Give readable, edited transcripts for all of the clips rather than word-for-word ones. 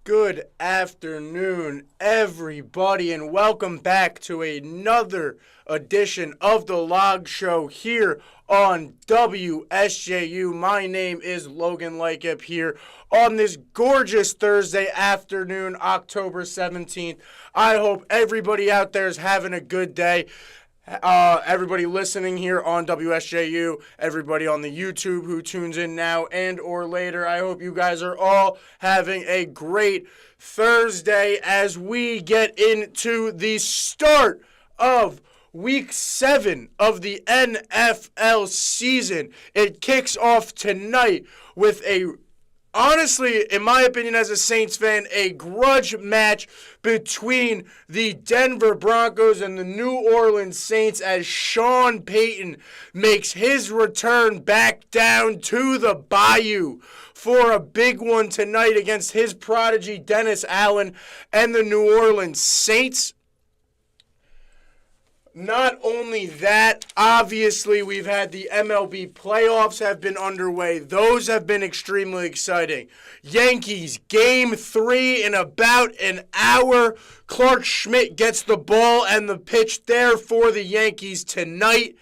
Good afternoon, everybody, and welcome back to another edition of the Log Show here on WSJU. My name is Logan Lykep here on this gorgeous Thursday afternoon, October 17th. I hope everybody out there is having a good day. Everybody listening here on WSJU, everybody on the YouTube who tunes in now and or later, I hope you guys are all having a great Thursday as we get into the start of Week 7 of the NFL season. It kicks off tonight with honestly, in my opinion as a Saints fan, a grudge match between the Denver Broncos and the New Orleans Saints as Sean Payton makes his return back down to the Bayou for a big one tonight against his prodigy Dennis Allen and the New Orleans Saints. Not only that, obviously we've had the MLB playoffs have been underway. Those have been extremely exciting. Yankees, Game 3 in about an hour. Clark Schmidt gets the ball and the pitch there for the Yankees tonight,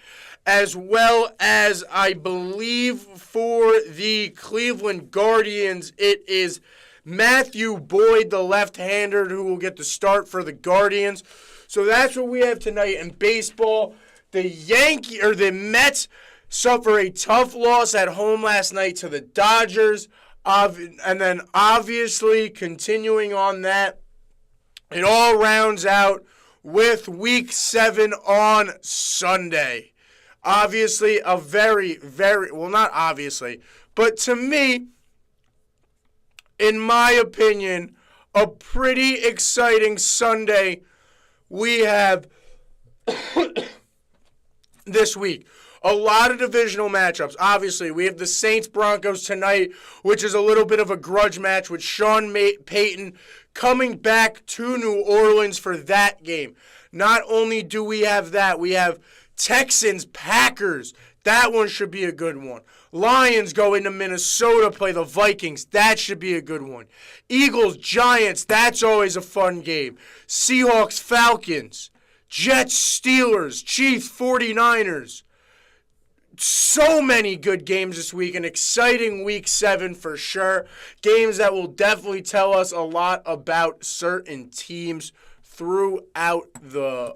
as well as, I believe, for the Cleveland Guardians, it is Matthew Boyd, the left-hander, who will get the start for the Guardians. So that's what we have tonight in baseball. The Mets suffer a tough loss at home last night to the Dodgers. And then obviously continuing on that, it all rounds out with Week 7 on Sunday. Obviously a not obviously, but to me, in my opinion, a pretty exciting Sunday we have this week. A lot of divisional matchups. Obviously, we have the Saints-Broncos tonight, which is a little bit of a grudge match with Sean Payton coming back to New Orleans for that game. Not only do we have that, we have Texans-Packers. That one should be a good one. Lions go into Minnesota, play the Vikings. That should be a good one. Eagles, Giants, that's always a fun game. Seahawks, Falcons. Jets, Steelers. Chiefs, 49ers. So many good games this week. An exciting Week 7 for sure. Games that will definitely tell us a lot about certain teams throughout the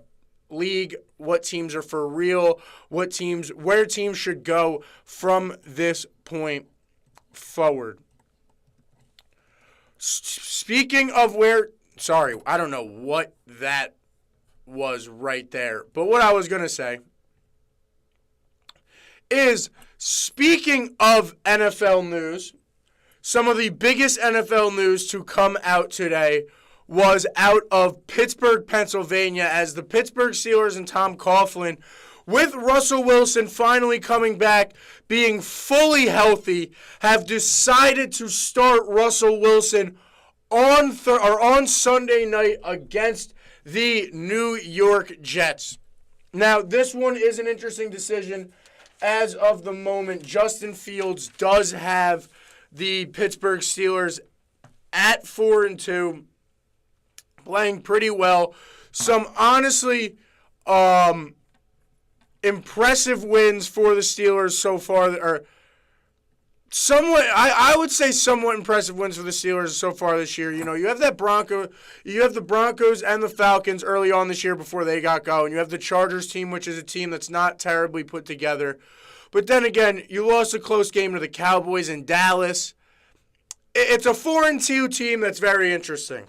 league, what teams are for real, where teams should go from this point forward. Speaking of I don't know what that was right there, but what I was going to say is, speaking of NFL news, some of the biggest NFL news to come out today was out of Pittsburgh, Pennsylvania, as the Pittsburgh Steelers and Tom Coughlin, with Russell Wilson finally coming back, being fully healthy, have decided to start Russell Wilson on Sunday night against the New York Jets. Now, this one is an interesting decision. As of the moment, Justin Fields does have the Pittsburgh Steelers at 4-2. Playing pretty well. Some honestly impressive wins for the Steelers so far. Or somewhat, I would say somewhat impressive wins for the Steelers so far this year. You know, you have the Broncos and the Falcons early on this year before they got going. You have the Chargers team, which is a team that's not terribly put together. But then again, you lost a close game to the Cowboys in Dallas. It's a 4-2 team that's very interesting.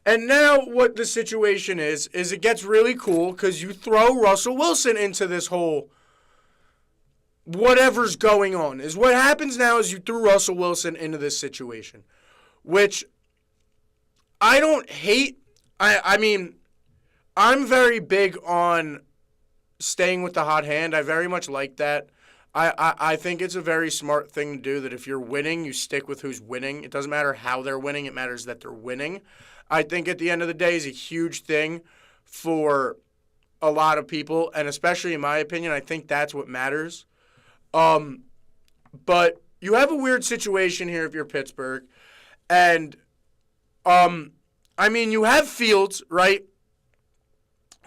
And now what the situation is it gets really cool because you throw Russell Wilson into this whole whatever's going on. Is what happens now is you threw Russell Wilson into this situation, which I don't hate. I mean, I'm very big on staying with the hot hand. I very much like that. I think it's a very smart thing to do, that if you're winning, you stick with who's winning. It doesn't matter how they're winning. It matters that they're winning. I think at the end of the day is a huge thing for a lot of people, and especially in my opinion, I think that's what matters. But you have a weird situation here if you're Pittsburgh, And, you have Fields, right,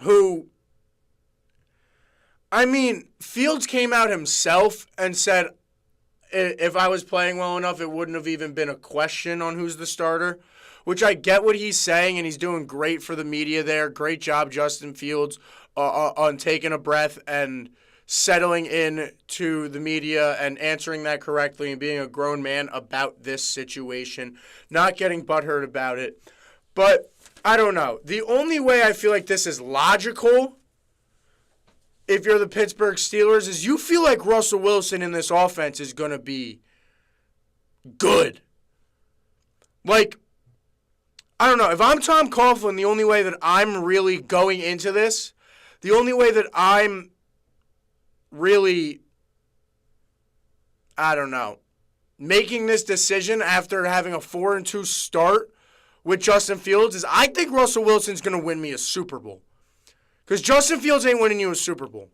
who, Fields came out himself and said, if I was playing well enough, it wouldn't have even been a question on who's the starter, which I get what he's saying, and he's doing great for the media there. Great job, Justin Fields, on taking a breath and settling in to the media and answering that correctly and being a grown man about this situation, not getting butthurt about it. But I don't know. The only way I feel like this is logical, if you're the Pittsburgh Steelers, is you feel like Russell Wilson in this offense is going to be good. Like, I don't know. If I'm Tom Coughlin, the only way that I'm really going into this, the only way that I'm really, making this decision after having a 4-2 start with Justin Fields is I think Russell Wilson's going to win me a Super Bowl. Because Justin Fields ain't winning you a Super Bowl.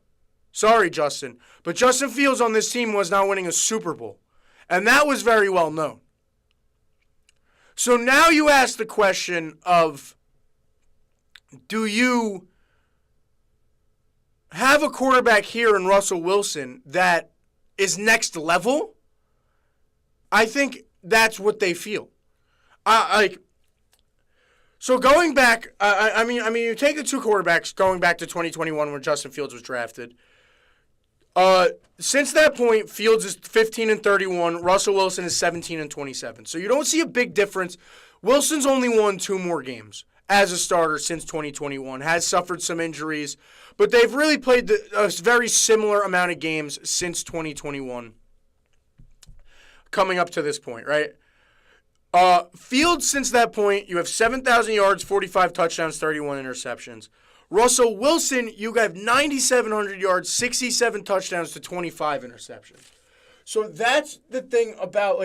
Sorry, Justin. But Justin Fields on this team was not winning a Super Bowl. And that was very well known. So now you ask the question of, do you have a quarterback here in Russell Wilson that is next level? I think that's what they feel. So going back, you take the two quarterbacks going back to 2021 when Justin Fields was drafted. Since that point, Fields is 15-31. Russell Wilson is 17-27. So you don't see a big difference. Wilson's only won 2 more games as a starter since 2021. Has suffered some injuries, but they've really played a very similar amount of games since 2021. Coming up to this point, right? Fields, since that point, you have 7,000 yards, 45 touchdowns, 31 interceptions. Russell Wilson, you have 9,700 yards, 67 touchdowns to 25 interceptions. So that's the thing about,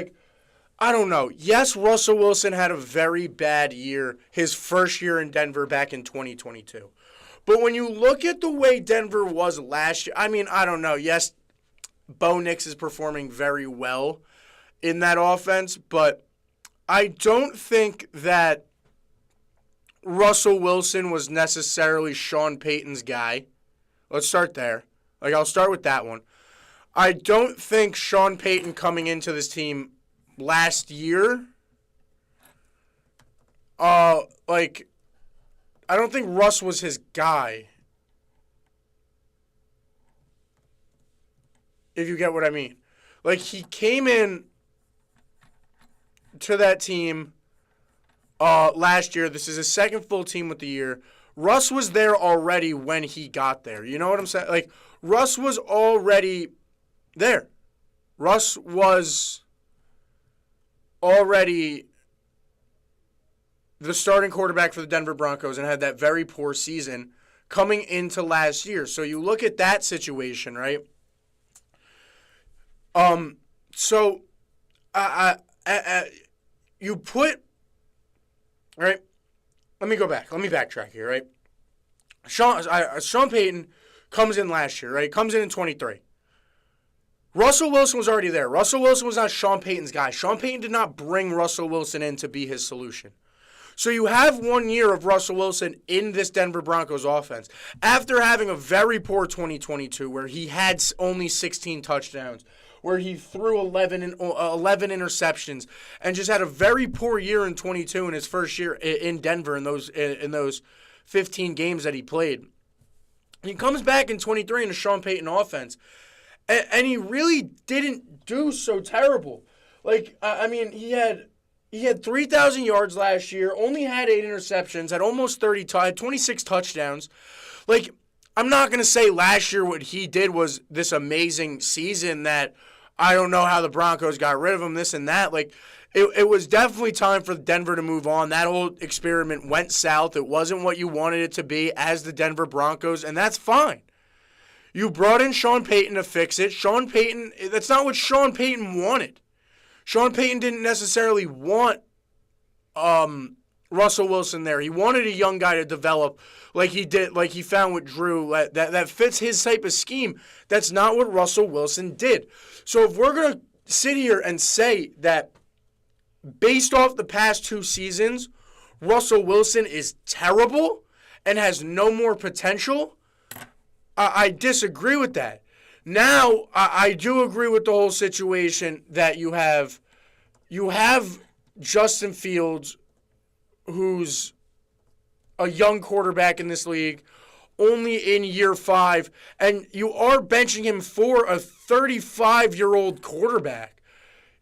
I don't know. Yes, Russell Wilson had a very bad year, his first year in Denver back in 2022. But when you look at the way Denver was last year, I don't know. Yes, Bo Nix is performing very well in that offense, but I don't think that Russell Wilson was necessarily Sean Payton's guy. Let's start there. I'll start with that one. I don't think Sean Payton coming into this team last year, I don't think Russ was his guy. If you get what I mean. He came in to that team last year. This is his second full team with the year. Russ was there already when he got there. You know what I'm saying? Russ was already there. Russ was already the starting quarterback for the Denver Broncos and had that very poor season coming into last year. So you look at that situation, right? You put, right? Let me go back. Let me backtrack here, right? Sean Payton comes in last year, right? Comes in 23. Russell Wilson was already there. Russell Wilson was not Sean Payton's guy. Sean Payton did not bring Russell Wilson in to be his solution. So you have 1 year of Russell Wilson in this Denver Broncos offense after having a very poor 2022 where he had only 16 touchdowns, where he threw 11 interceptions, and just had a very poor year in 22 in his first year in Denver in those 15 games that he played. He comes back in 23 in a Sean Payton offense, and he really didn't do so terrible. He had 3,000 yards last year, only had 8 interceptions, had almost 26 touchdowns. I'm not going to say last year what he did was this amazing season that I don't know how the Broncos got rid of him, this and that. It was definitely time for Denver to move on. That whole experiment went south. It wasn't what you wanted it to be as the Denver Broncos, and that's fine. You brought in Sean Payton to fix it. Sean Payton, that's not what Sean Payton wanted. Sean Payton didn't necessarily want Russell Wilson there. He wanted a young guy to develop like he found with Drew, that fits his type of scheme. That's not what Russell Wilson did. So if we're going to sit here and say that based off the past 2 seasons, Russell Wilson is terrible and has no more potential, I disagree with that. Now, I do agree with the whole situation that you have Justin Fields, who's a young quarterback in this league, only in year 5, and you are benching him for a 35-year-old quarterback.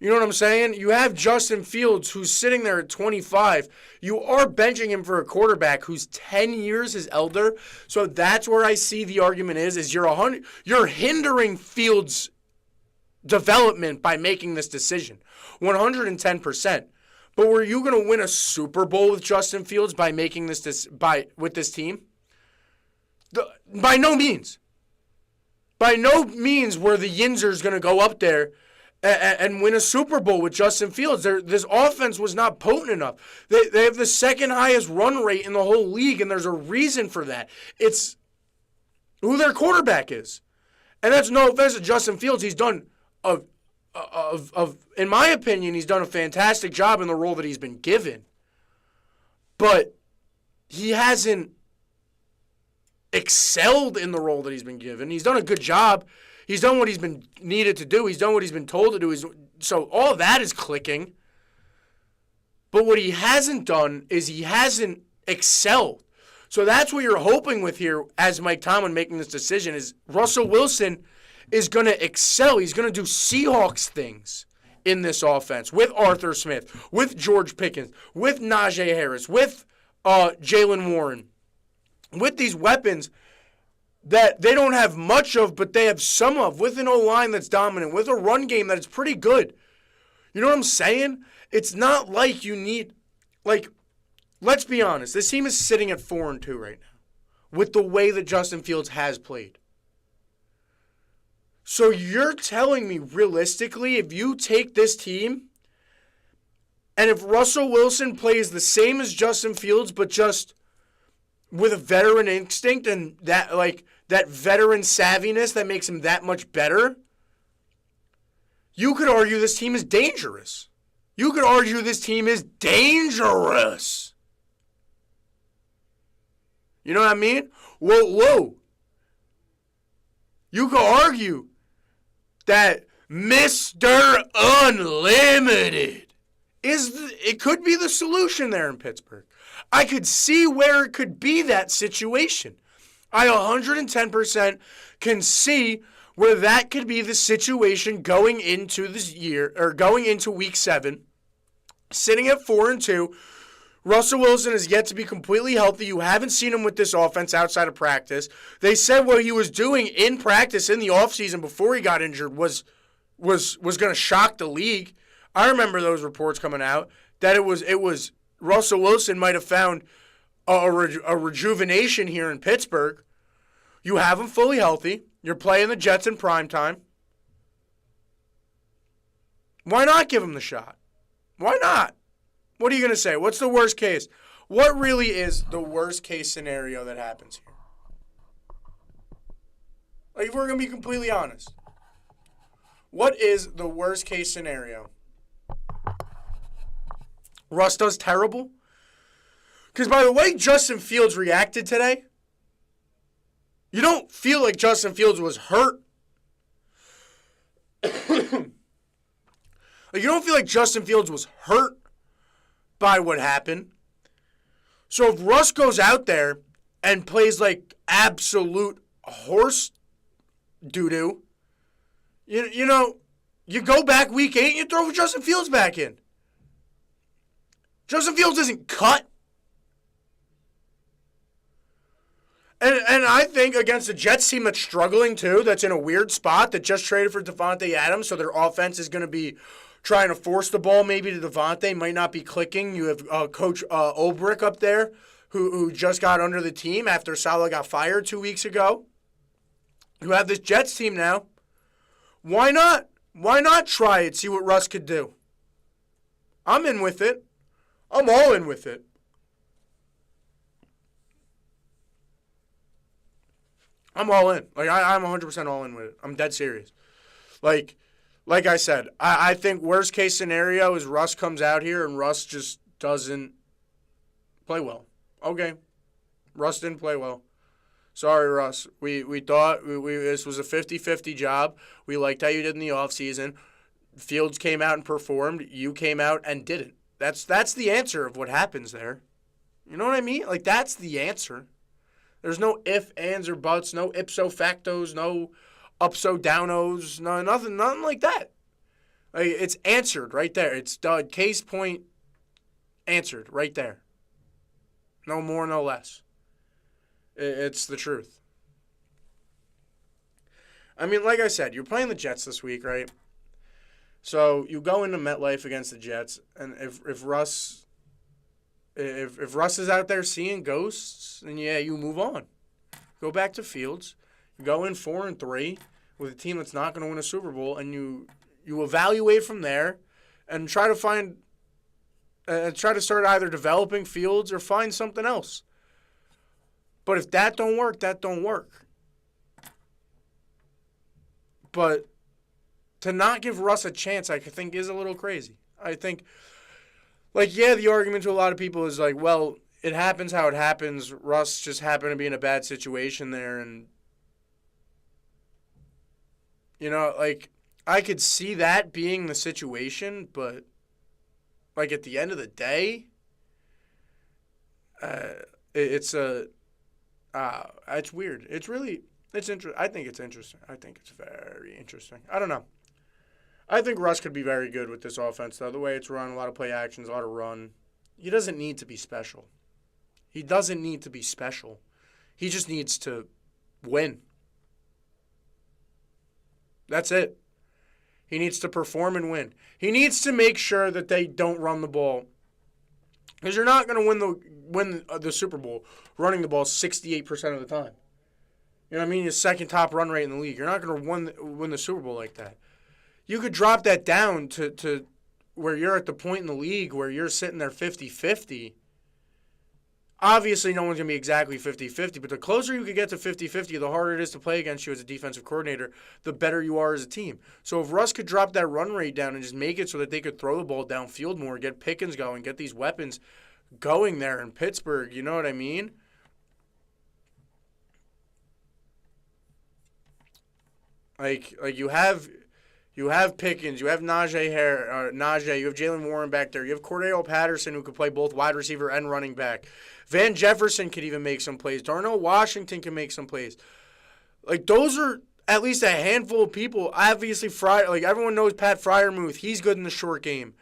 You know what I'm saying? You have Justin Fields, who's sitting there at 25. You are benching him for a quarterback who's 10 years his elder. So that's where I see the argument is you're hindering Fields' development by making this decision. 110%. But were you going to win a Super Bowl with Justin Fields by making with this team? By no means. By no means were the Yinzers going to go up there and win a Super Bowl with Justin Fields. This offense was not potent enough. They have the second highest run rate in the whole league, and there's a reason for that. It's who their quarterback is. And that's no offense to Justin Fields. He's done, in my opinion, he's done a fantastic job in the role that he's been given. But he hasn't excelled in the role that he's been given. He's done a good job. He's done what he's been needed to do. He's done what he's been told to do. So all that is clicking. But what he hasn't done is he hasn't excelled. So that's what you're hoping with here as Mike Tomlin making this decision is Russell Wilson is going to excel. He's going to do Seahawks things in this offense with Arthur Smith, with George Pickens, with Najee Harris, with Jalen Warren, with these weapons that they don't have much of, but they have some of, with an O-line that's dominant, with a run game that is pretty good. You know what I'm saying? It's not like you need, let's be honest. This team is sitting at 4-2 right now with the way that Justin Fields has played. So you're telling me realistically, if you take this team and if Russell Wilson plays the same as Justin Fields, but just with a veteran instinct and that veteran savviness that makes him that much better, you could argue this team is dangerous. You could argue this team is dangerous. You know what I mean? Whoa. You could argue that Mr. Unlimited it could be the solution there in Pittsburgh. I could see where it could be that situation. I 110% can see where that could be the situation going into this year, or going into week 7, sitting at 4-2. Russell Wilson is yet to be completely healthy. You haven't seen him with this offense outside of practice. They said what he was doing in practice in the offseason before he got injured was going to shock the league. I remember those reports coming out that it was Russell Wilson might have found a rejuvenation here in Pittsburgh. You have him fully healthy. You're playing the Jets in primetime. Why not give him the shot? Why not? What are you going to say? What's the worst case? What really is the worst case scenario that happens here? If we're going to be completely honest. What is the worst case scenario? Russ does terrible? Because by the way Justin Fields reacted today, you don't feel like Justin Fields was hurt. You don't feel like Justin Fields was hurt by what happened. So if Russ goes out there and plays like absolute horse doo-doo, you know, you go back week 8 and you throw Justin Fields back in. Justin Fields isn't cut. And I think against a Jets team that's struggling too, that's in a weird spot, that just traded for Devontae Adams, so their offense is going to be trying to force the ball maybe to Devontae, might not be clicking. You have Coach Olbrich up there who just got under the team after Saleh got fired 2 weeks ago. You have this Jets team now. Why not? Why not try it, see what Russ could do? I'm in with it. I'm all in with it. I'm all in. I'm 100% all in with it. I'm dead serious. Like I said, I think worst case scenario is Russ comes out here and Russ just doesn't play well. Okay. Russ didn't play well. Sorry, Russ. We thought this was a 50-50 job. We liked how you did in the offseason. Fields came out and performed. You came out and didn't. That's the answer of what happens there. You know what I mean? Like, that's the answer. There's no if, ands, or buts. No ipso factos. No upso downos. No, nothing like that. Like, it's answered right there. It's done. Case point answered right there. No more, no less. It's the truth. I mean, like I said, you're playing the Jets this week, right? So you go into MetLife against the Jets, and if Russ is out there seeing ghosts, then yeah, you move on. Go back to Fields. You go in 4-3 with a team that's not going to win a Super Bowl, and you evaluate from there, and try to start either developing Fields or find something else. But if that don't work, that don't work. But to not give Russ a chance, I think, is a little crazy. I think, like, yeah, the argument to a lot of people is like, well, it happens how it happens. Russ just happened to be in a bad situation there. And, you know, like, I could see that being the situation, but, like, at the end of the day, it's weird. It's interesting. I think it's interesting. I think it's very interesting. I don't know. I think Russ could be very good with this offense, though. The way it's run, a lot of play actions, a lot of run. He doesn't need to be special. He doesn't need to be special. He just needs to win. That's it. He needs to perform and win. He needs to make sure that they don't run the ball. Because you're not going to win the Super Bowl running the ball 68% of the time. You know what I mean? Your second top run rate in the league. You're not going to win the Super Bowl like that. You could drop that down to where you're at the point in the league where you're sitting there 50-50. Obviously, no one's going to be exactly 50-50, but the closer you could get to 50-50, the harder it is to play against you as a defensive coordinator, the better you are as a team. So if Russ could drop that run rate down and just make it so that they could throw the ball downfield more, get Pickens going, get these weapons going there in Pittsburgh, you know what I mean? Like you have Pickens, you have Najee, you have Jalen Warren back there, you have Cordell Patterson who could play both wide receiver and running back. Van Jefferson could even make some plays. Darnell Washington can make some plays. Like, those are at least a handful of people. Obviously, everyone knows Pat Freiermuth. He's good in the short game.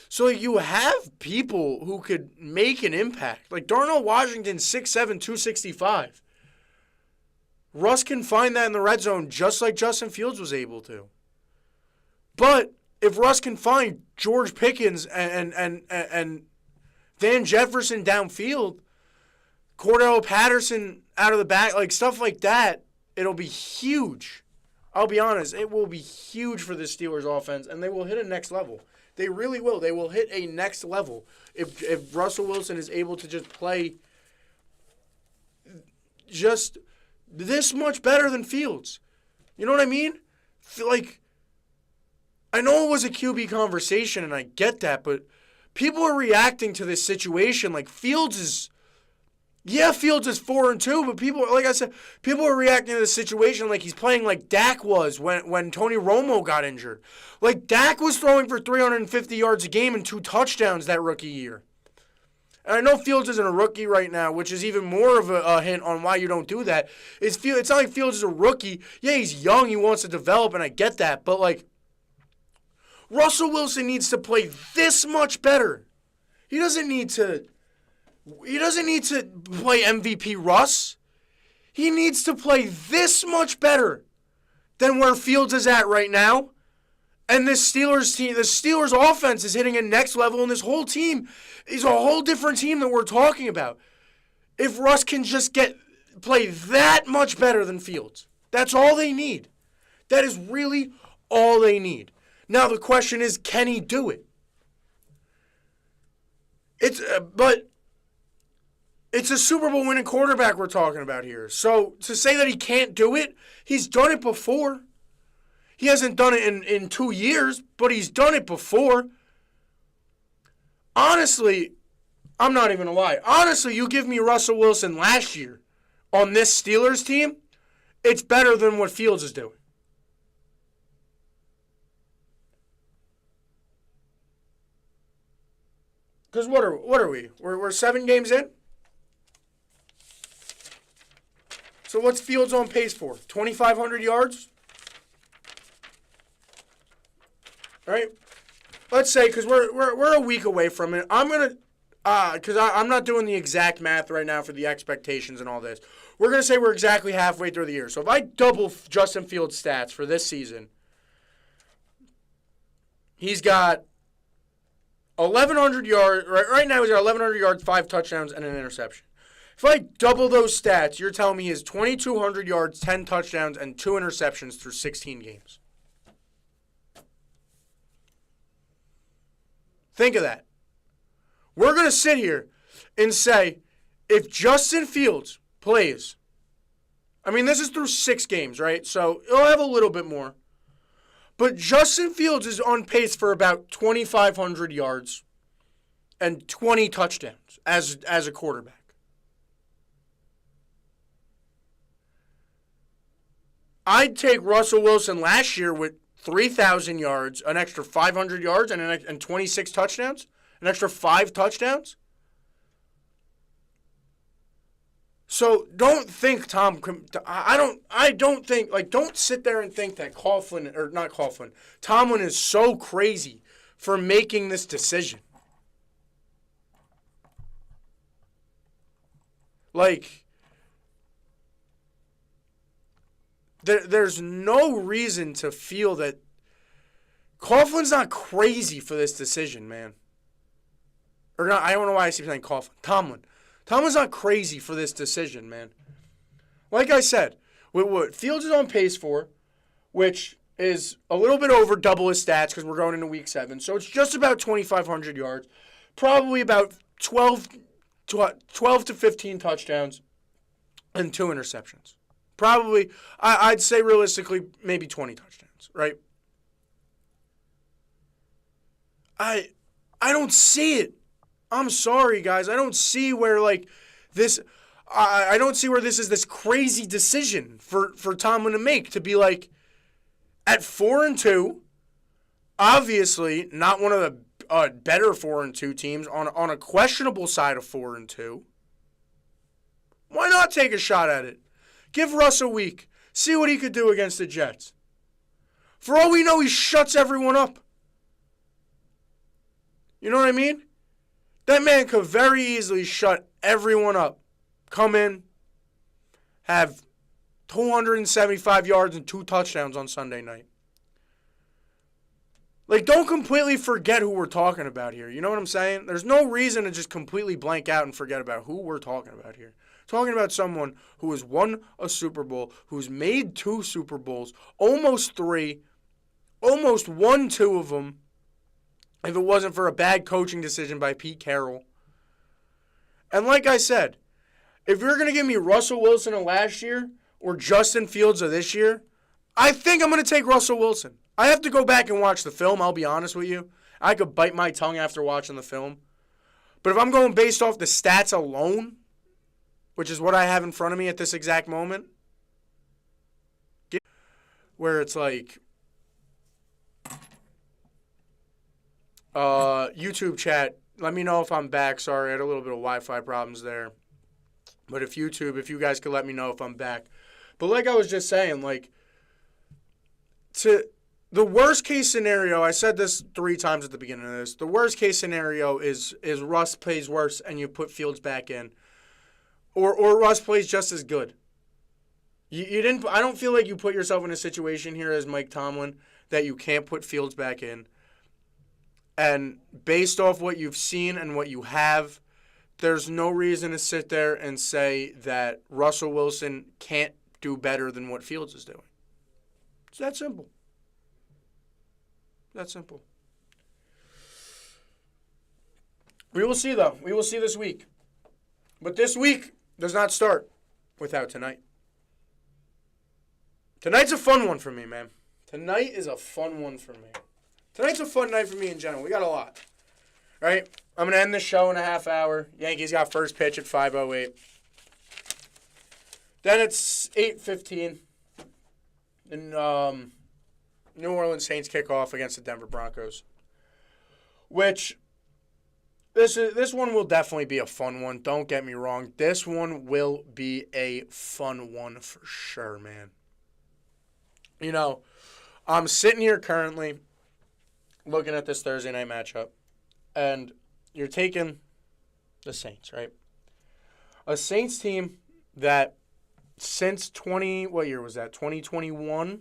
So, like, you have people who could make an impact. Like, Darnell Washington, 6'7", 265. Russ can find that in the red zone just like Justin Fields was able to. But if Russ can find George Pickens and Van Jefferson downfield, Cordell Patterson out of the back, like stuff like that, it'll be huge. I'll be honest, it will be huge for the Steelers offense, and they will hit a next level. They really will. They will hit a next level if Russell Wilson is able to just play just this much better than Fields. You know what I mean? Like, I know it was a QB conversation, and I get that, but people are reacting to this situation like Fields is 4-2, but people, like I said, people are reacting to the situation like he's playing like Dak was when Tony Romo got injured. Like, Dak was throwing for 350 yards a game and 2 touchdowns that rookie year. And I know Fields isn't a rookie right now, which is even more of a hint on why you don't do that. It's not like Fields is a rookie. Yeah, he's young, he wants to develop, and I get that, but like, Russell Wilson needs to play this much better. He doesn't need to play MVP Russ. He needs to play this much better than where Fields is at right now. And this Steelers team, the Steelers offense is hitting a next level, and this whole team is a whole different team that we're talking about. If Russ can just play that much better than Fields, that's all they need. That is really all they need. Now the question is, can he do it? But it's a Super Bowl winning quarterback we're talking about here. So to say that he can't do it, he's done it before. He hasn't done it in 2 years, but he's done it before. Honestly, I'm not even going to lie. Honestly, you give me Russell Wilson last year on this Steelers team, it's better than what Fields is doing. Because what are we? We're 7 games in? So what's Fields on pace for? 2,500 yards? All right? Let's say, because we're a week away from it. I'm going to, because I'm not doing the exact math right now for the expectations and all this. We're going to say we're exactly halfway through the year. So if I double Justin Fields' stats for this season, he's got 1,100 yards. Right now he's got 1,100 yards, 5 touchdowns, and an interception. If I double those stats, you're telling me he has 2,200 yards, 10 touchdowns, and 2 interceptions through 16 games. Think of that. We're going to sit here and say, if Justin Fields plays, I mean, this is through 6 games, right? So he'll have a little bit more. But Justin Fields is on pace for about 2,500 yards and 20 touchdowns as a quarterback. I'd take Russell Wilson last year with 3,000 yards, an extra 500 yards, and 26 touchdowns, an extra 5 touchdowns. So don't think I don't think, like, don't sit there and think that Tomlin is so crazy for making this decision. Like, there's no reason to feel that Coughlin's not crazy for this decision, man. Or not, I don't know why I keep saying Coughlin. Tomlin's not crazy for this decision, man. Like I said, with what Fields is on pace for, which is a little bit over double his stats because we're going into week 7. So it's just about 2,500 yards, probably about 12 to 15 touchdowns, and 2 interceptions. Probably, I'd say realistically, maybe 20 touchdowns, right? I don't see it. I'm sorry, guys. I don't see where, like, this... I don't see where this is this crazy decision for Tomlin to make, to be like, at 4-2, obviously not one of the better 4-2 teams, on a questionable side of 4-2. Why not take a shot at it? Give Russ a week. See what he could do against the Jets. For all we know, he shuts everyone up. You know what I mean? That man could very easily shut everyone up. Come in, have 275 yards and 2 touchdowns on Sunday night. Like, don't completely forget who we're talking about here. You know what I'm saying? There's no reason to just completely blank out and forget about who we're talking about here. Talking about someone who has won a Super Bowl, who's made 2 Super Bowls, almost 3, almost won 2 of them, if it wasn't for a bad coaching decision by Pete Carroll. And like I said, if you're going to give me Russell Wilson of last year or Justin Fields of this year, I think I'm going to take Russell Wilson. I have to go back and watch the film, I'll be honest with you. I could bite my tongue after watching the film. But if I'm going based off the stats alone, which is what I have in front of me at this exact moment, where it's like, YouTube chat, let me know if I'm back. Sorry, I had a little bit of Wi-Fi problems there. But if you guys could let me know if I'm back. But like I was just saying, like, to the worst case scenario, I said this 3 times at the beginning of this, the worst case scenario is Russ plays worse and you put Fields back in. Or Russ plays just as good. You didn't. I don't feel like you put yourself in a situation here as Mike Tomlin that you can't put Fields back in. And based off what you've seen and what you have, there's no reason to sit there and say that Russell Wilson can't do better than what Fields is doing. It's that simple. That simple. We will see, though. We will see this week. But this week does not start without tonight. Tonight's a fun one for me, man. Tonight is a fun one for me. Tonight's a fun night for me in general. We got a lot. Right? I'm going to end the show in a half hour. Yankees got first pitch at 5:08. Then it's 8:15. And New Orleans Saints kick off against the Denver Broncos. Which, this one will definitely be a fun one. Don't get me wrong. This one will be a fun one for sure, man. You know, I'm sitting here currently looking at this Thursday night matchup. And you're taking the Saints, right? A Saints team that since what year was that? 2021?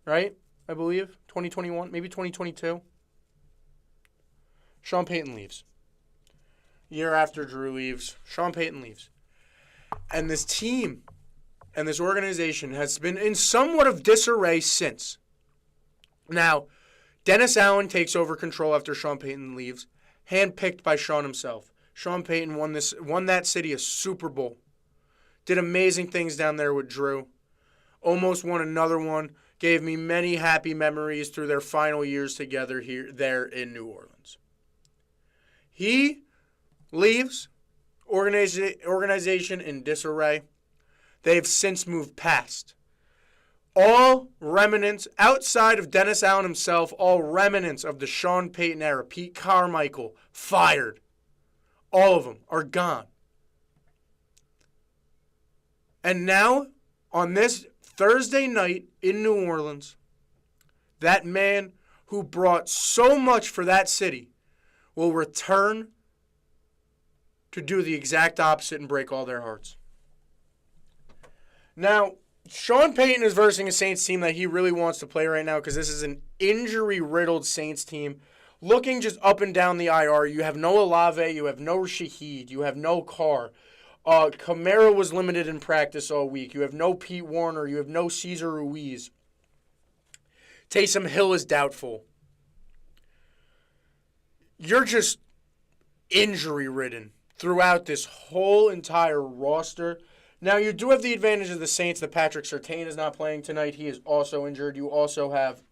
Right? I believe. 2021, maybe 2022. Sean Payton leaves. Year after Drew leaves, Sean Payton leaves. And this team and this organization has been in somewhat of disarray since. Now, Dennis Allen takes over control after Sean Payton leaves, handpicked by Sean himself. Sean Payton won that city a Super Bowl. Did amazing things down there with Drew. Almost won another one. Gave me many happy memories through their final years together there in New Orleans. He leaves, organization in disarray. They've since moved past. All remnants, outside of Dennis Allen himself, all remnants of the Sean Payton era. Pete Carmichael, fired. All of them are gone. And now, on this Thursday night in New Orleans, that man who brought so much for that city will return to do the exact opposite and break all their hearts. Now, Sean Payton is versing a Saints team that he really wants to play right now because this is an injury-riddled Saints team. Looking just up and down the IR, you have no Olave, you have no Shaheed, you have no Carr. Kamara was limited in practice all week. You have no Pete Warner, you have no Cesar Ruiz. Taysom Hill is doubtful. You're just injury-ridden throughout this whole entire roster. Now, you do have the advantage of the Saints that Patrick Surtain is not playing tonight. He is also injured. You also have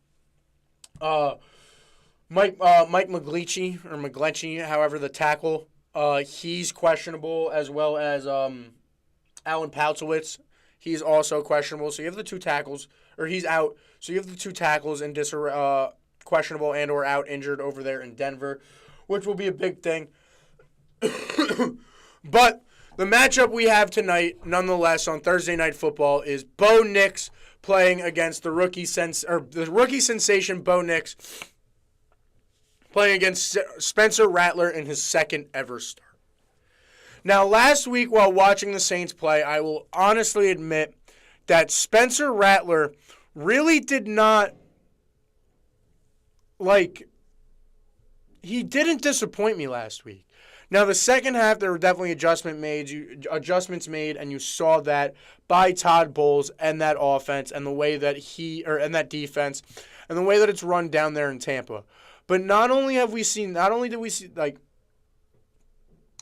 Mike McGlinchey, however, the tackle. He's questionable, as well as Alan Pautzowitz. He's also questionable. So you have the two tackles, or he's out. So you have the two tackles in questionable and or out injured over there in Denver, which will be a big thing. But the matchup we have tonight, nonetheless, on Thursday Night Football, is Bo Nix playing against the rookie sensation Bo Nix, playing against Spencer Rattler in his second ever start. Now, last week while watching the Saints play, I will honestly admit that Spencer Rattler really did not, he didn't disappoint me last week. Now, the second half, there were definitely adjustments made, and you saw that by Todd Bowles and that offense and the way that and that defense and the way that it's run down there in Tampa. But not only did we see,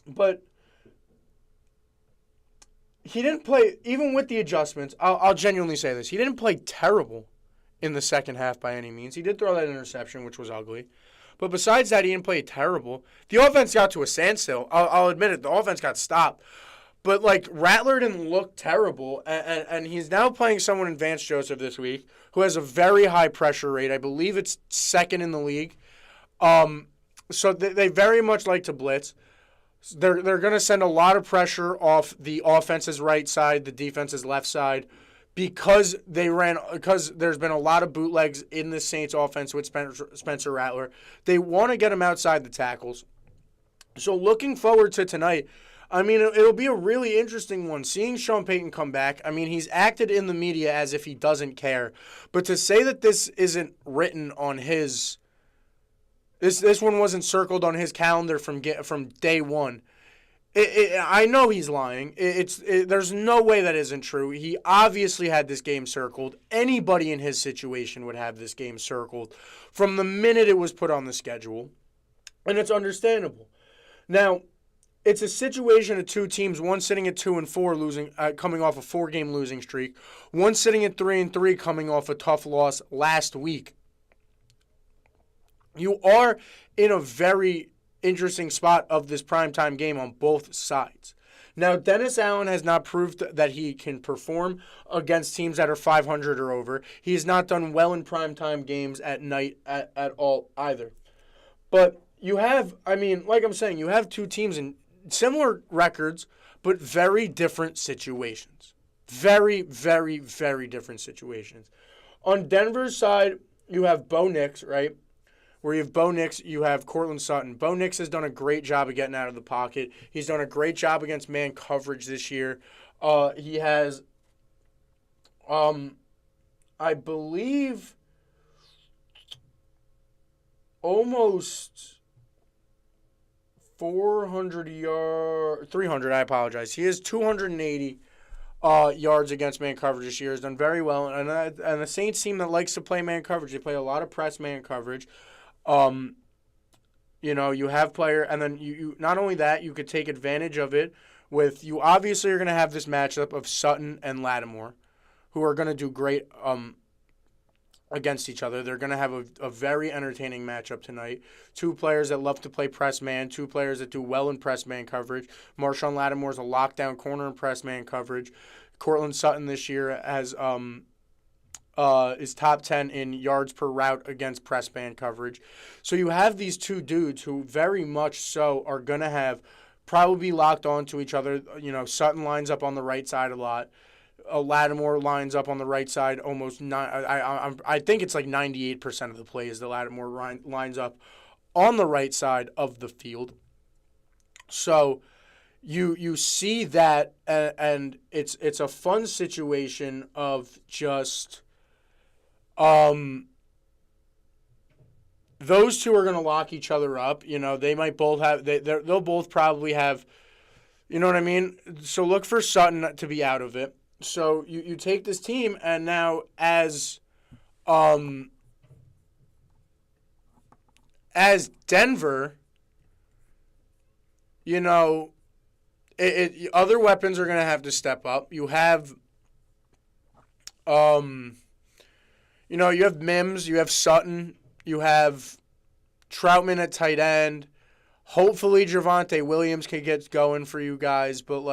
but he didn't play, even with the adjustments, I'll genuinely say this, he didn't play terrible in the second half by any means. He did throw that interception, which was ugly. But besides that, he didn't play terrible. The offense got to a standstill. I'll admit it. The offense got stopped. But, Rattler didn't look terrible. And he's now playing someone in Vance Joseph this week who has a very high pressure rate. I believe it's second in the league. So they very much like to blitz. They're going to send a lot of pressure off the offense's right side, the defense's left side. Because there's been a lot of bootlegs in the Saints offense with Spencer Rattler. They want to get him outside the tackles. So looking forward to tonight, it'll be a really interesting one. Seeing Sean Payton come back, he's acted in the media as if he doesn't care. But to say that this isn't written on his, this one wasn't circled on his calendar from day one. I know he's lying. There's no way that isn't true. He obviously had this game circled. Anybody in his situation would have this game circled from the minute it was put on the schedule. And it's understandable. Now, it's a situation of two teams, one sitting at 2-4, losing, coming off a 4-game losing streak, one sitting at 3-3, coming off a tough loss last week. You are in a very interesting spot of this primetime game on both sides. Now, Dennis Allen has not proved that he can perform against teams that are 500 or over. He has not done well in primetime games at night at all either. But you have, like I'm saying, you have two teams in similar records, but very different situations. Very, very, very different situations. On Denver's side, you have Bo Nix, right? Where you have Bo Nix, you have Courtland Sutton. Bo Nix has done a great job of getting out of the pocket. He's done a great job against man coverage this year. He has, I believe, almost 400 yards, 300, I apologize. He has 280 yards against man coverage this year. Has done very well. And the Saints team that likes to play man coverage, they play a lot of press man coverage. You have player, and then you not only that, you could take advantage of it with, you obviously are going to have this matchup of Sutton and Lattimore, who are going to do great against each other. They're going to have a very entertaining matchup tonight. Two players that love to play press man, two players that do well in press man coverage. Marshawn Lattimore is a lockdown corner in press man coverage. Courtland Sutton this year has is top 10 in yards per route against press man coverage. So you have these two dudes who very much so are going to have probably locked on to each other. Sutton lines up on the right side a lot. Lattimore lines up on the right side almost I think it's like 98% of the plays that Lattimore lines up on the right side of the field. So you see that, and it's a fun situation of just those two are going to lock each other up. They might both have they'll both probably have, you know what I mean? So look for Sutton to be out of it. So you take this team, and now as Denver, other weapons are going to have to step up. You have, you have Mims, you have Sutton, you have Troutman at tight end. Hopefully Javonte Williams can get going for you guys, but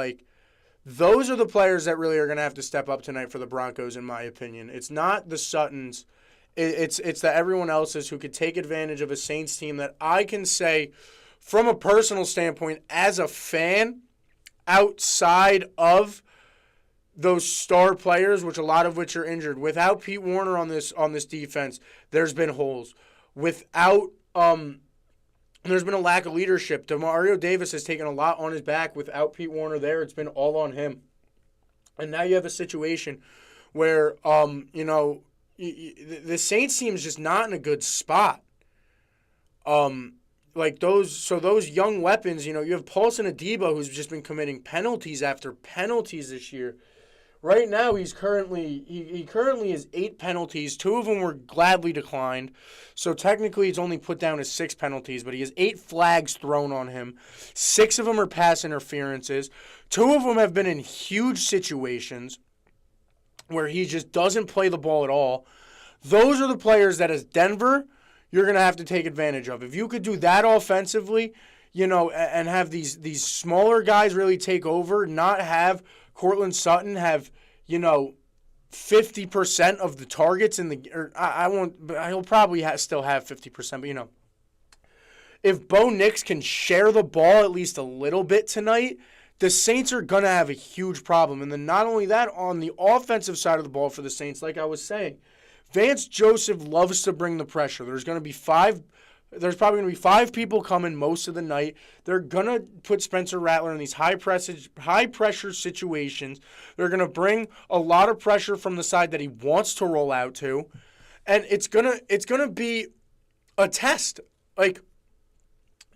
those are the players that really are going to have to step up tonight for the Broncos, in my opinion. It's not the Suttons. It's the everyone else's who could take advantage of a Saints team that I can say, from a personal standpoint, as a fan, outside of those star players, which a lot of which are injured, without Pete Warner on this defense, there's been holes. Without there's been a lack of leadership. Demario Davis has taken a lot on his back. Without Pete Warner there, it's been all on him. And now you have a situation where, the Saints team is just not in a good spot. Those young weapons, you have Paulson Adebo, who's just been committing penalties after penalties this year. Right now, he currently has 8 penalties. 2 of them were gladly declined. So technically, it's only put down as 6 penalties, but he has 8 flags thrown on him. 6 of them are pass interferences. 2 of them have been in huge situations where he just doesn't play the ball at all. Those are the players that, as Denver, you're going to have to take advantage of. If you could do that offensively, and have these smaller guys really take over, not have Courtland Sutton have, 50% of the targets in the, or I won't, but he'll probably still have 50%, but if Bo Nix can share the ball at least a little bit tonight, the Saints are going to have a huge problem. And then not only that, on the offensive side of the ball for the Saints, like I was saying, Vance Joseph loves to bring the pressure. There's probably going to be 5 people coming most of the night. They're going to put Spencer Rattler in these high-pressure situations. They're going to bring a lot of pressure from the side that he wants to roll out to. And it's gonna be a test.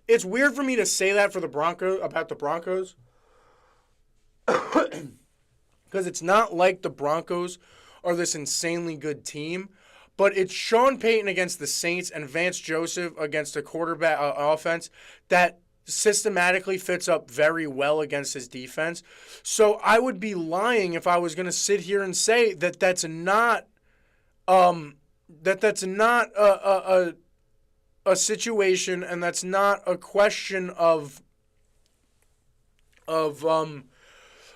It's weird for me to say that about the Broncos. Because it's not like the Broncos are this insanely good team. But it's Sean Payton against the Saints and Vance Joseph against a quarterback offense that systematically fits up very well against his defense. So I would be lying if I was going to sit here and say that that's not a situation, and that's not a question of or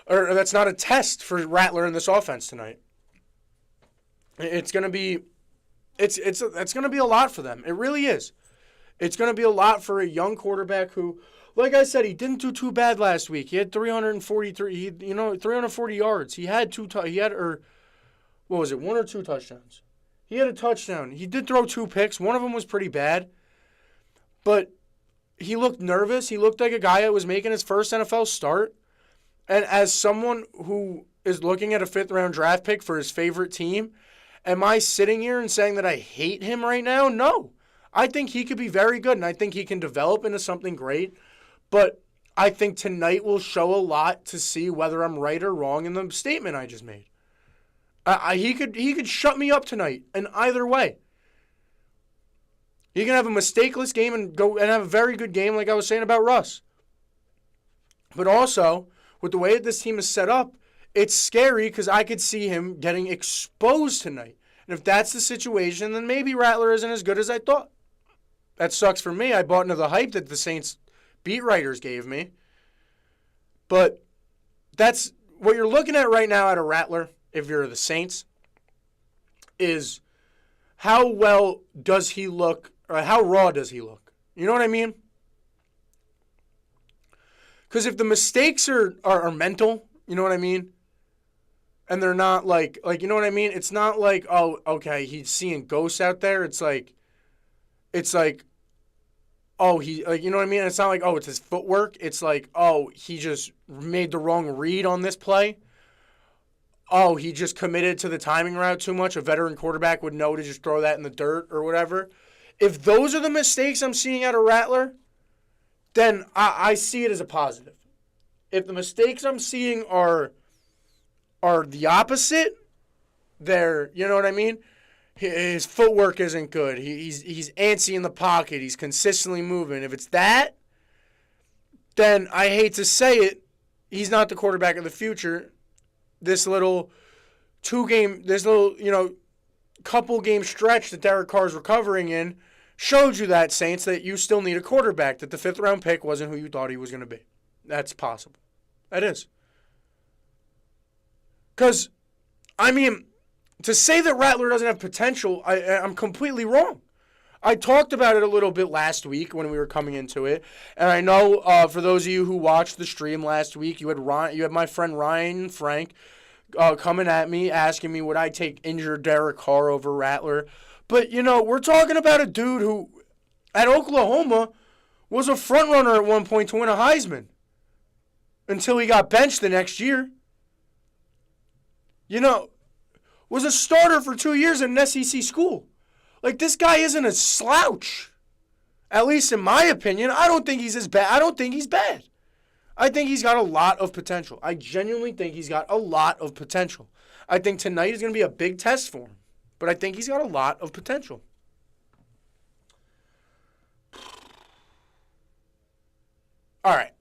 that's not a test for Rattler in this offense tonight. It's going to be it's going to be a lot for them. It really is. It's going to be a lot for a young quarterback who, like I said, he didn't do too bad last week. He had 340 yards. He had what was it, 1 or 2 touchdowns? He had a touchdown. He did throw 2 picks. One of them was pretty bad. But he looked nervous. He looked like a guy that was making his first NFL start. And as someone who is looking at a 5th-round draft pick for his favorite team, am I sitting here and saying that I hate him right now? No. I think he could be very good, and I think he can develop into something great. But I think tonight will show a lot to see whether I'm right or wrong in the statement I just made. He could shut me up tonight in either way. He can have a mistakeless game and go and have a very good game, like I was saying about Russ. But also, with the way that this team is set up, it's scary because I could see him getting exposed tonight. And if that's the situation, then maybe Rattler isn't as good as I thought. That sucks for me. I bought into the hype that the Saints beat writers gave me. But that's what you're looking at right now out of Rattler, if you're the Saints, is how well does he look, or how raw does he look? You know what I mean? Because if the mistakes are mental, you know what I mean? And they're not like, you know what I mean? It's not like, oh, okay, he's seeing ghosts out there. It's like, oh, you know what I mean? It's not like, oh, it's his footwork. It's like, oh, he just made the wrong read on this play. Oh, he just committed to the timing route too much. A veteran quarterback would know to just throw that in the dirt or whatever. If those are the mistakes I'm seeing out of Rattler, then I see it as a positive. If the mistakes I'm seeing are the opposite, they're, you know what I mean? His footwork isn't good. He's antsy in the pocket. He's consistently moving. If it's that, then I hate to say it, he's not the quarterback of the future. This little couple game stretch that Derek Carr's recovering in showed you that, Saints, that you still need a quarterback, that the 5th-round pick wasn't who you thought he was going to be. That's possible. That is. Because, I mean, to say that Rattler doesn't have potential, I'm completely wrong. I talked about it a little bit last week when we were coming into it, and I know for those of you who watched the stream last week, you had my friend Ryan Frank coming at me, asking me would I take injured Derek Carr over Rattler. But, we're talking about a dude who, at Oklahoma, was a front runner at one point to win a Heisman until he got benched the next year. Was a starter for 2 years in an SEC school. Like, this guy isn't a slouch. At least in my opinion, I don't think he's as bad. I don't think he's bad. I think he's got a lot of potential. I genuinely think he's got a lot of potential. I think tonight is going to be a big test for him. But I think he's got a lot of potential. All right.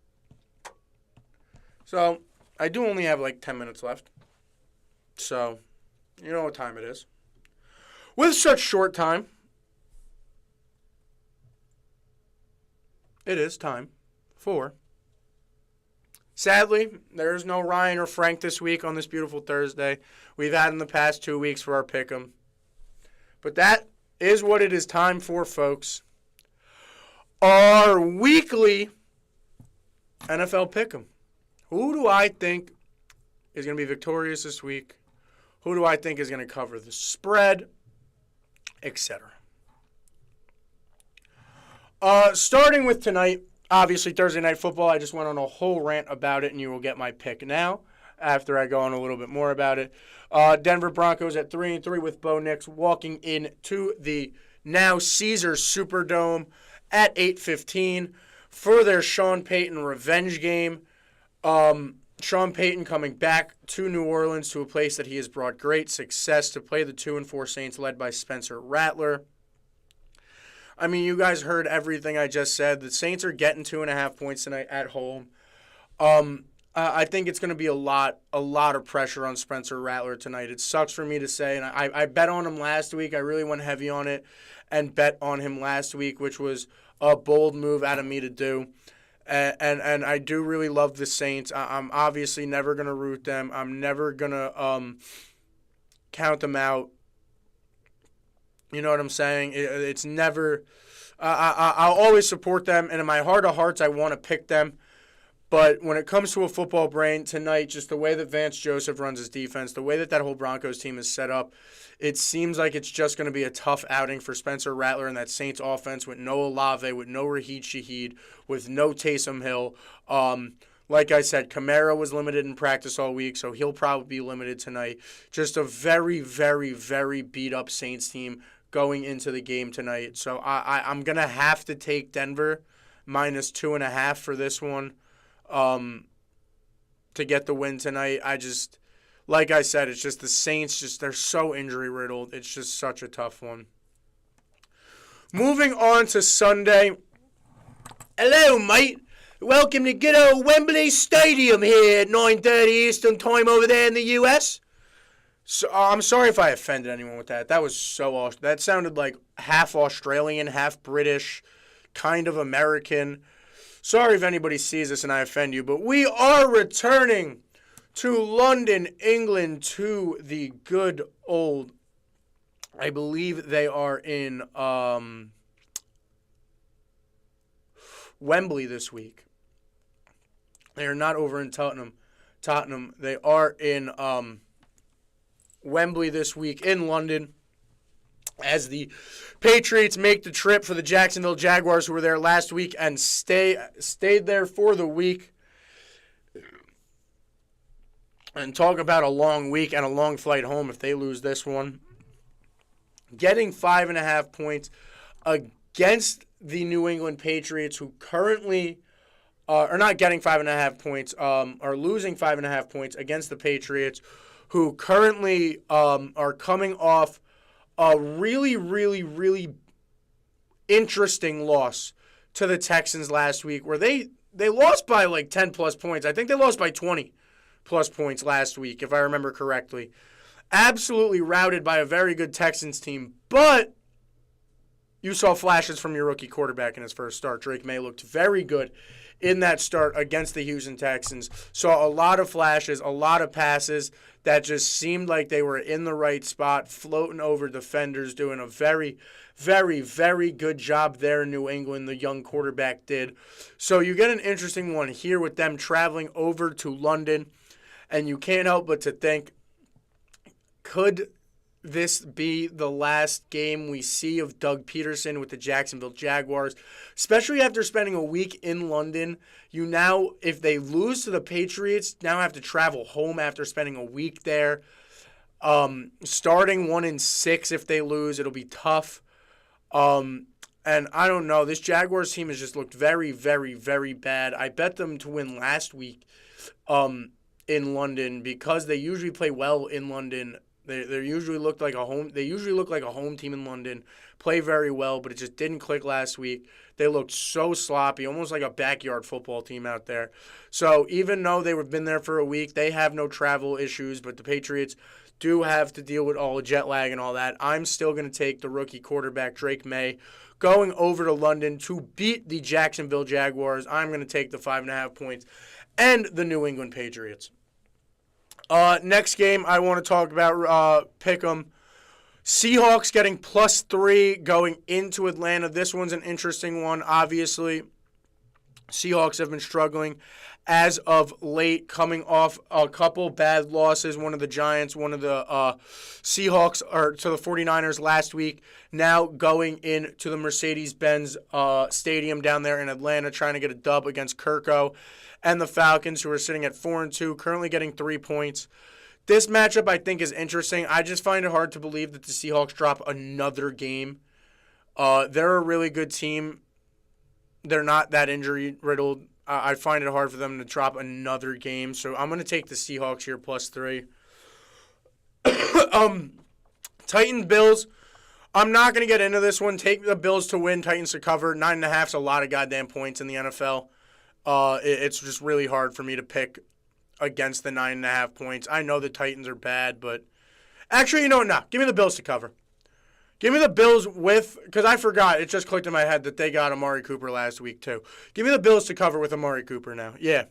So, I do only have like 10 minutes left. So, you know what time it is. With such short time, it is time for... Sadly, there's no Ryan or Frank this week on this beautiful Thursday. We've had in the past 2 weeks for our pick'em. But that is what it is time for, folks. Our weekly NFL pick'em. Who do I think is going to be victorious this week? Who do I think is going to cover the spread? Etc. Starting with tonight, obviously Thursday Night Football. I just went on a whole rant about it, and you will get my pick now after I go on a little bit more about it. Denver Broncos at 3-3 with Bo Nix walking into the now Caesars Superdome at 8:15 for their Sean Payton revenge game. Sean Payton coming back to New Orleans, to a place that he has brought great success, to play the 2-4 Saints led by Spencer Rattler. I mean, you guys heard everything I just said. The Saints are getting 2.5 points tonight at home. I think it's going to be a lot of pressure on Spencer Rattler tonight. It sucks for me to say, and I bet on him last week. I really went heavy on it and bet on him last week, which was a bold move out of me to do. And I do really love the Saints. I'm obviously never going to root them. I'm never going to count them out. You know what I'm saying? It's never I'll always support them, and in my heart of hearts, I want to pick them. But when it comes to a football brain tonight, just the way that Vance Joseph runs his defense, the way that whole Broncos team is set up, it seems like it's just going to be a tough outing for Spencer Rattler and that Saints offense with no Olave, with no Raheem Shaheed, with no Taysom Hill. Like I said, Kamara was limited in practice all week, so he'll probably be limited tonight. Just a very, very, very beat-up Saints team going into the game tonight. So I'm going to have to take Denver minus 2.5 for this one. To get the win tonight. Like I said, it's just the Saints, they're so injury riddled. It's just such a tough one. Moving on to Sunday. Hello, mate. Welcome to good old Wembley Stadium here at 9:30 Eastern Time over there in the U.S. So I'm sorry if I offended anyone with that. That was that sounded like half Australian, half British, kind of American. Sorry if anybody sees this and I offend you, but we are returning to London, England, to the good old, I believe they are in Wembley this week. They are not over in Tottenham. They are in Wembley this week in London, as the Patriots make the trip for the Jacksonville Jaguars, who were there last week and stayed there for the week. And talk about a long week and a long flight home if they lose this one. Getting 5.5 points against the New England Patriots, who currently are not getting 5.5 points, are losing 5.5 points against the Patriots, who currently are coming off a really, really, really interesting loss to the Texans last week, where they lost by like 10-plus points. I think they lost by 20-plus points last week, if I remember correctly. Absolutely routed by a very good Texans team, but you saw flashes from your rookie quarterback in his first start. Drake May looked very good in that start against the Houston Texans. Saw a lot of flashes, a lot of passes that just seemed like they were in the right spot, floating over defenders, doing a very, very, very good job there in New England, the young quarterback did. So you get an interesting one here with them traveling over to London, and you can't help but to think, could this be the last game we see of Doug Peterson with the Jacksonville Jaguars, especially after spending a week in London? You now, if they lose to the Patriots, now have to travel home after spending a week there. Starting 1-6 if they lose, it'll be tough. And I don't know. This Jaguars team has just looked very, very, very bad. I bet them to win last week in London because they usually play well in London. They usually look like a home. They usually look like a home team in London. Play very well, but it just didn't click last week. They looked so sloppy, almost like a backyard football team out there. So even though they've been there for a week, they have no travel issues. But the Patriots do have to deal with all the jet lag and all that. I'm still going to take the rookie quarterback Drake May going over to London to beat the Jacksonville Jaguars. I'm going to take the 5.5 points and the New England Patriots. Next game I want to talk about, Pick'em. Seahawks getting +3 going into Atlanta. This one's an interesting one, obviously. Seahawks have been struggling as of late, coming off a couple bad losses. One of the Giants, one of the Seahawks, or to the 49ers last week. Now going into the Mercedes-Benz Stadium down there in Atlanta, trying to get a dub against Kirko and the Falcons, who are sitting at 4-2, currently getting 3 points. This matchup, I think, is interesting. I just find it hard to believe that the Seahawks drop another game. They're a really good team. They're not that injury-riddled. I find it hard for them to drop another game. So I'm going to take the Seahawks here +3. Titans-Bills. I'm not going to get into this one. Take the Bills to win, Titans to cover. 9.5 is a lot of goddamn points in the NFL. It's just really hard for me to pick against the 9.5 points. I know the Titans are bad, but actually, you know what? No, give me the Bills to cover. Give me the Bills because I forgot. It just clicked in my head that they got Amari Cooper last week, too. Give me the Bills to cover with Amari Cooper now. Yeah,